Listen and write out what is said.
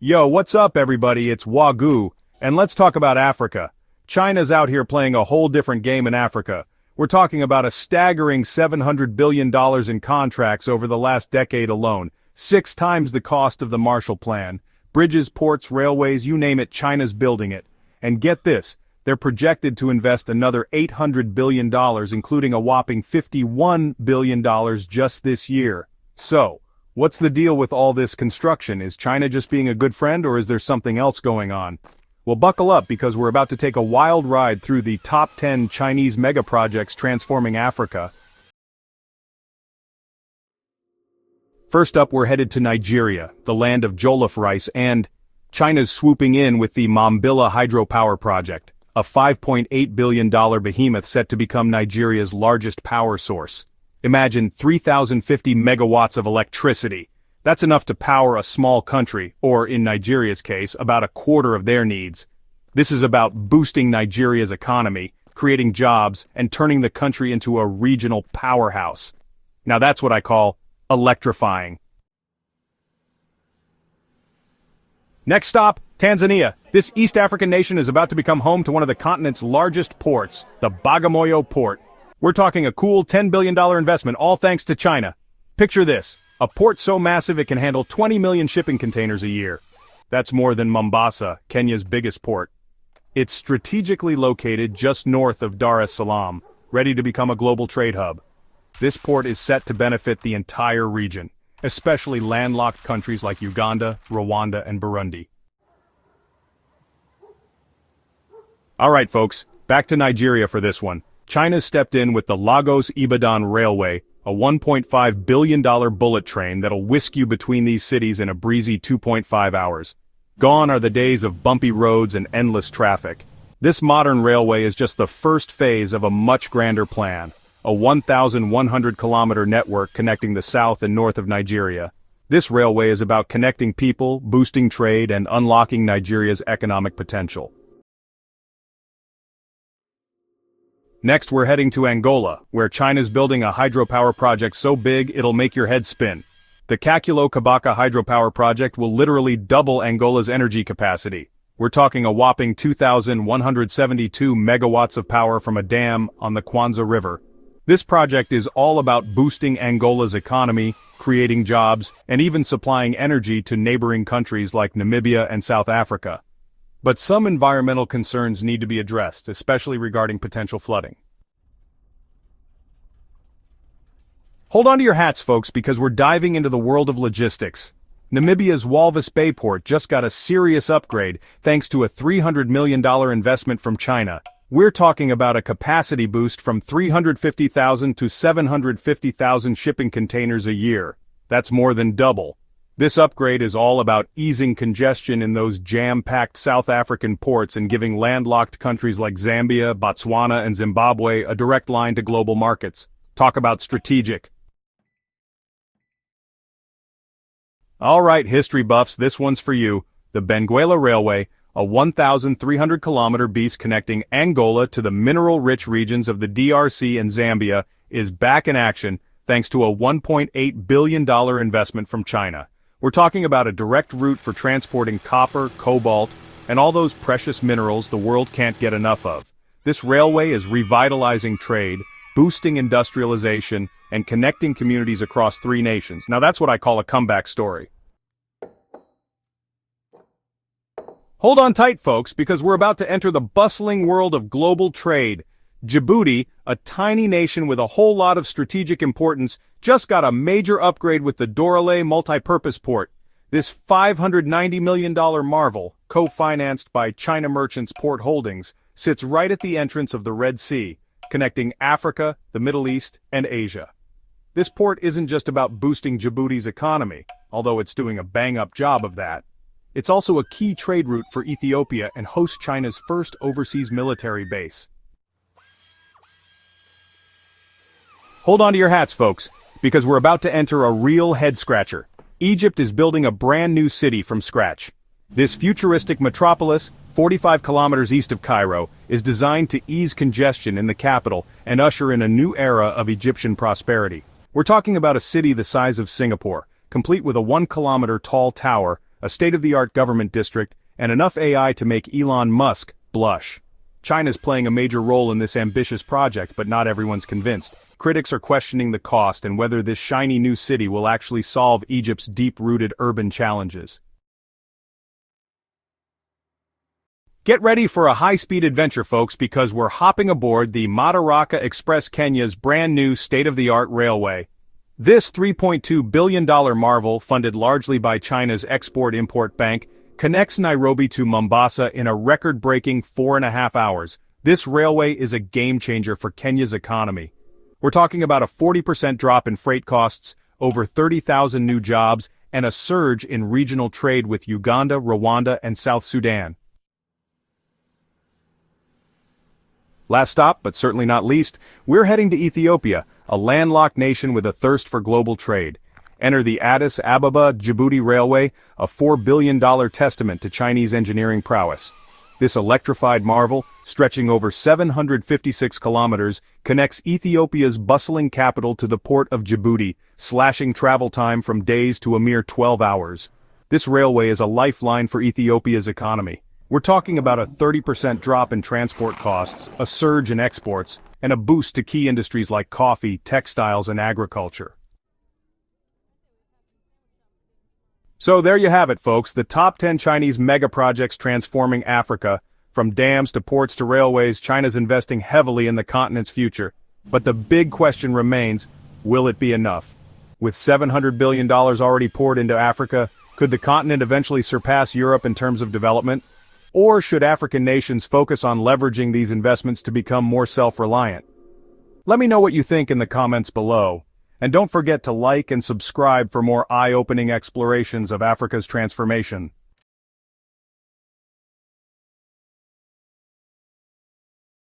Yo, what's up everybody, it's Wagyu, and let's talk about Africa. China's out here playing a whole different game in Africa. We're talking about a staggering $700 billion in contracts over the last decade alone, 6 times the cost of the Marshall Plan. Bridges, ports, railways, you name it, China's building it. And get this, they're projected to invest another $800 billion, including a whopping $51 billion just this year. So, what's the deal with all this construction? Is China just being a good friend, or is there something else going on? Well, buckle up because we're about to take a wild ride through the top 10 Chinese megaprojects transforming Africa. First up, we're headed to Nigeria, the land of jollof rice, and China's swooping in with the Mambilla hydropower project, a $5.8 billion behemoth set to become Nigeria's largest power source. Imagine 3,050 megawatts of electricity. That's enough to power a small country, or in Nigeria's case, about a quarter of their needs. This is about boosting Nigeria's economy, creating jobs, and turning the country into a regional powerhouse. Now that's what I call electrifying. Next stop, Tanzania. This East African nation is about to become home to one of the continent's largest ports, the Bagamoyo port. We're talking a cool $10 billion investment, all thanks to China. Picture this, a port so massive it can handle 20 million shipping containers a year. That's more than Mombasa, Kenya's biggest port. It's strategically located just north of Dar es Salaam, ready to become a global trade hub. This port is set to benefit the entire region, especially landlocked countries like Uganda, Rwanda, and Burundi. Alright folks, back to Nigeria for this one. China stepped in with the Lagos-Ibadan Railway, a $1.5 billion bullet train that'll whisk you between these cities in a breezy 2.5 hours. Gone are the days of bumpy roads and endless traffic. This modern railway is just the first phase of a much grander plan, a 1,100-kilometer network connecting the south and north of Nigeria. This railway is about connecting people, boosting trade, and unlocking Nigeria's economic potential. Next, we're heading to Angola, where China's building a hydropower project so big it'll make your head spin. The Kakulo Kabaka hydropower project will literally double Angola's energy capacity. We're talking a whopping 2,172 megawatts of power from a dam on the Kwanza River. This project is all about boosting Angola's economy, creating jobs, and even supplying energy to neighboring countries like Namibia and South Africa. But some environmental concerns need to be addressed, especially regarding potential flooding. Hold on to your hats, folks, because we're diving into the world of logistics. Namibia's Walvis Bay port just got a serious upgrade thanks to a $300 million investment from China. We're talking about a capacity boost from 350,000 to 750,000 shipping containers a year. That's more than double. This upgrade is all about easing congestion in those jam-packed South African ports and giving landlocked countries like Zambia, Botswana, and Zimbabwe a direct line to global markets. Talk about strategic. Alright, history buffs, this one's for you. The Benguela Railway, a 1,300-kilometer beast connecting Angola to the mineral-rich regions of the DRC and Zambia, is back in action thanks to a $1.8 billion investment from China. We're talking about a direct route for transporting copper, cobalt, and all those precious minerals the world can't get enough of. This railway is revitalizing trade, boosting industrialization, and connecting communities across 3 nations. Now that's what I call a comeback story. Hold on tight, folks, because we're about to enter the bustling world of global trade. Djibouti, a tiny nation with a whole lot of strategic importance, just got a major upgrade with the Doralé multipurpose port. This $590 million marvel, co-financed by China Merchants Port Holdings, sits right at the entrance of the Red Sea, connecting Africa, the Middle East, and Asia. This port isn't just about boosting Djibouti's economy, although it's doing a bang-up job of that. It's also a key trade route for Ethiopia and hosts China's first overseas military base. Hold on to your hats, folks, because we're about to enter a real head-scratcher. Egypt is building a brand new city from scratch. This futuristic metropolis, 45 kilometers east of Cairo, is designed to ease congestion in the capital and usher in a new era of Egyptian prosperity. We're talking about a city the size of Singapore, complete with a 1-kilometer tall tower, a state-of-the-art government district, and enough AI to make Elon Musk blush. China's playing a major role in this ambitious project, but not everyone's convinced. Critics are questioning the cost and whether this shiny new city will actually solve Egypt's deep-rooted urban challenges. Get ready for a high-speed adventure, folks, because we're hopping aboard the Madaraka Express, Kenya's brand new state-of-the-art railway. This $3.2 billion marvel, funded largely by China's Export-Import Bank, connects Nairobi to Mombasa in a record-breaking 4.5 hours. This railway is a game-changer for Kenya's economy. We're talking about a 40% drop in freight costs, over 30,000 new jobs, and a surge in regional trade with Uganda, Rwanda, and South Sudan. Last stop, but certainly not least, we're heading to Ethiopia, a landlocked nation with a thirst for global trade. Enter the Addis Ababa-Djibouti Railway, a $4 billion testament to Chinese engineering prowess. This electrified marvel, stretching over 756 kilometers, connects Ethiopia's bustling capital to the port of Djibouti, slashing travel time from days to a mere 12 hours. This railway is a lifeline for Ethiopia's economy. We're talking about a 30% drop in transport costs, a surge in exports, and a boost to key industries like coffee, textiles, and agriculture. So there you have it, folks, the top 10 Chinese mega projects transforming Africa. From dams to ports to railways, China's investing heavily in the continent's future. But the big question remains, will it be enough? With $700 billion already poured into Africa, could the continent eventually surpass Europe in terms of development? Or should African nations focus on leveraging these investments to become more self-reliant? Let me know what you think in the comments below. And don't forget to like and subscribe for more eye-opening explorations of Africa's transformation.